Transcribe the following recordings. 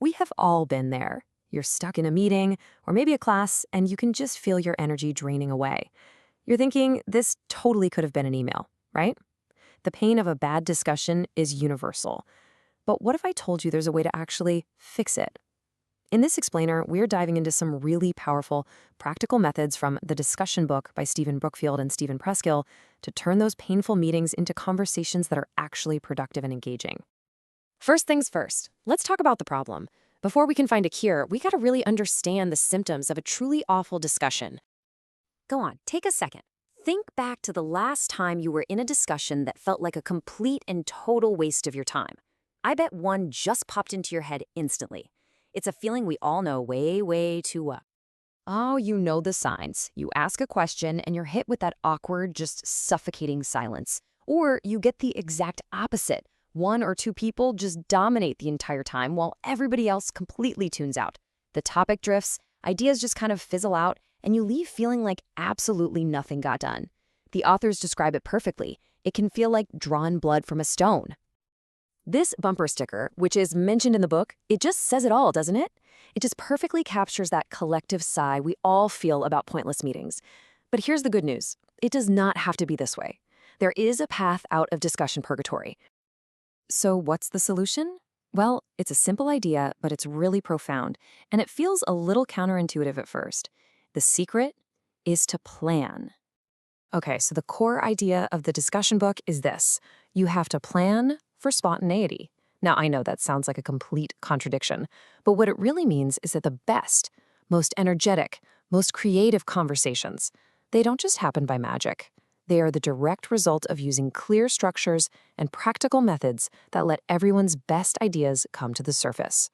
We have all been there. You're stuck in a meeting or maybe a class, and you can just feel your energy draining away. You're thinking, this totally could have been an email, right? The pain of a bad discussion is universal. But what if I told you there's a way to actually fix it? In this explainer, we're diving into some really powerful, practical methods from the discussion book by Stephen Brookfield and Stephen Preskill to turn those painful meetings into conversations that are actually productive and engaging. First things first, let's talk about the problem. Before we can find a cure, we gotta really understand the symptoms of a truly awful discussion. Go on, take a second. Think back to the last time you were in a discussion that felt like a complete and total waste of your time. I bet one just popped into your head instantly. It's a feeling we all know way too well. Oh, you know the signs. You ask a question and you're hit with that awkward, just suffocating silence. Or you get the exact opposite. One or two people just dominate the entire time while everybody else completely tunes out. The topic drifts, ideas just kind of fizzle out, and you leave feeling like absolutely nothing got done. The authors describe it perfectly. It can feel like drawn blood from a stone. This bumper sticker, which is mentioned in the book, it just says it all, doesn't it? It just perfectly captures that collective sigh we all feel about pointless meetings. But here's the good news. It does not have to be this way. There is a path out of discussion purgatory. So what's the solution? Well, it's a simple idea, but it's really profound, and it feels a little counterintuitive at first. The secret is to plan. Okay, so the core idea of the discussion book is this. You have to plan for spontaneity. Now, I know that sounds like a complete contradiction, but what it really means is that the best, most energetic, most creative conversations, they don't just happen by magic. They are the direct result of using clear structures and practical methods that let everyone's best ideas come to the surface.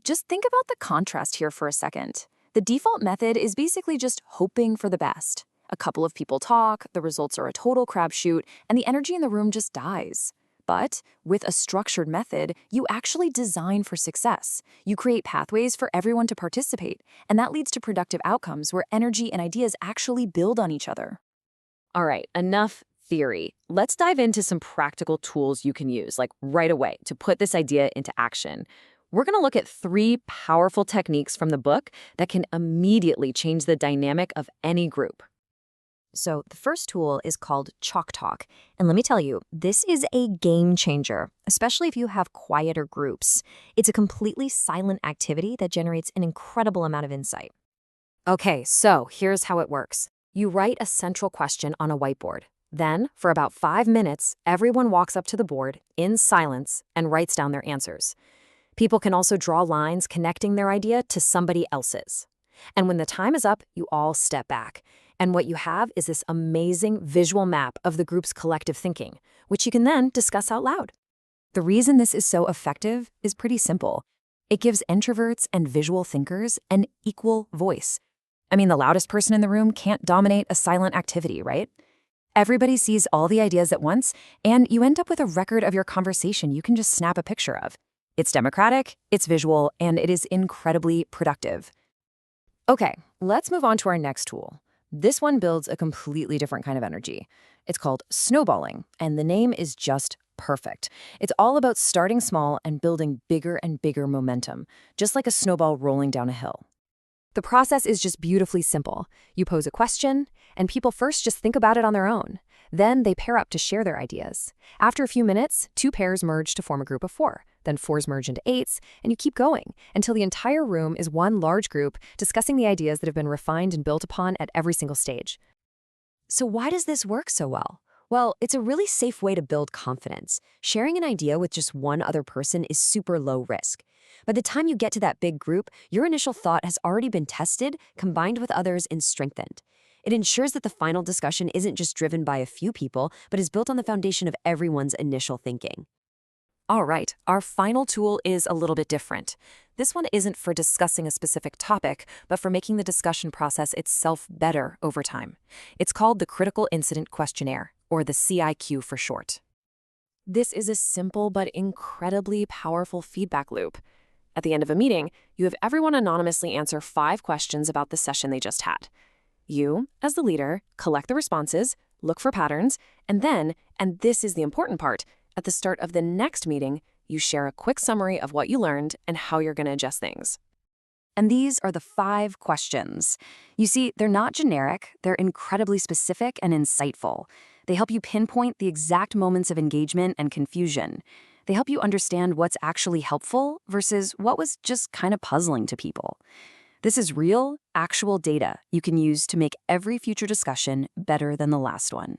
Just think about the contrast here for a second. The default method is basically just hoping for the best. A couple of people talk, the results are a total crapshoot, and the energy in the room just dies. But with a structured method, you actually design for success. You create pathways for everyone to participate, and that leads to productive outcomes where energy and ideas actually build on each other. All right, enough theory. Let's dive into some practical tools you can use, like right away, to put this idea into action. We're going to look at 3 powerful techniques from the book that can immediately change the dynamic of any group. So the first tool is called Chalk Talk. And let me tell you, this is a game changer, especially if you have quieter groups. It's a completely silent activity that generates an incredible amount of insight. Okay, so here's how it works. You write a central question on a whiteboard. Then, for about 5 minutes, everyone walks up to the board in silence and writes down their answers. People can also draw lines connecting their idea to somebody else's. And when the time is up, you all step back. And what you have is this amazing visual map of the group's collective thinking, which you can then discuss out loud. The reason this is so effective is pretty simple. It gives introverts and visual thinkers an equal voice. I mean, the loudest person in the room can't dominate a silent activity, right? Everybody sees all the ideas at once, and you end up with a record of your conversation you can just snap a picture of. It's democratic, it's visual, and it is incredibly productive. Okay, let's move on to our next tool. This one builds a completely different kind of energy. It's called snowballing, and the name is just perfect. It's all about starting small and building bigger and bigger momentum, just like a snowball rolling down a hill. The process is just beautifully simple. You pose a question, and people first just think about it on their own. Then they pair up to share their ideas. After a few minutes, 2 pairs merge to form a group of 4. Then 4s merge into 8s, and you keep going until the entire room is one large group discussing the ideas that have been refined and built upon at every single stage. So why does this work so well? Well, it's a really safe way to build confidence. Sharing an idea with just one other person is super low risk. By the time you get to that big group, your initial thought has already been tested, combined with others, and strengthened. It ensures that the final discussion isn't just driven by a few people, but is built on the foundation of everyone's initial thinking. All right, our final tool is a little bit different. This one isn't for discussing a specific topic, but for making the discussion process itself better over time. It's called the Critical Incident Questionnaire, or the CIQ for short. This is a simple but incredibly powerful feedback loop. At the end of a meeting, you have everyone anonymously answer 5 questions about the session they just had. You, as the leader, collect the responses, look for patterns, and then, and this is the important part, at the start of the next meeting, You share a quick summary of what you learned and how you're going to adjust things. And these are the 5 questions. You see, they're not generic, they're incredibly specific and insightful. They help you pinpoint the exact moments of engagement and confusion. They help you understand what's actually helpful versus what was just kind of puzzling to people. This is real, actual data you can use to make every future discussion better than the last one.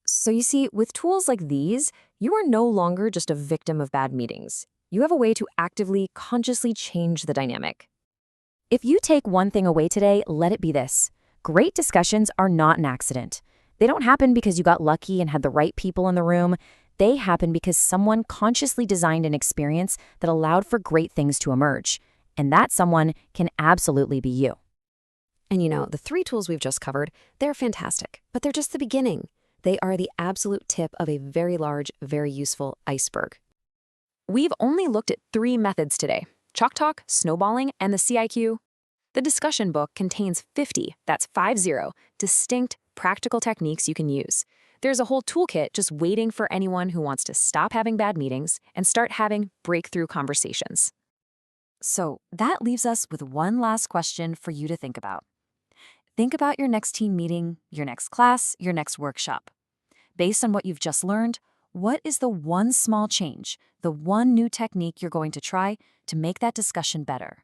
So you see, with tools like these, you are no longer just a victim of bad meetings. You have a way to actively, consciously change the dynamic. If you take one thing away today, let it be this. Great discussions are not an accident. They don't happen because you got lucky and had the right people in the room. They happen because someone consciously designed an experience that allowed for great things to emerge. And that someone can absolutely be you. And the 3 tools we've just covered, they're fantastic, but they're just the beginning. They are the absolute tip of a very large, very useful iceberg. We've only looked at 3 methods today: chalk talk, snowballing, and the CIQ. The discussion book contains 50, that's 50, distinct, practical techniques you can use. There's a whole toolkit just waiting for anyone who wants to stop having bad meetings and start having breakthrough conversations. So that leaves us with one last question for you to think about. Think about your next team meeting, your next class, your next workshop. Based on what you've just learned, what is the one small change, the one new technique you're going to try to make that discussion better?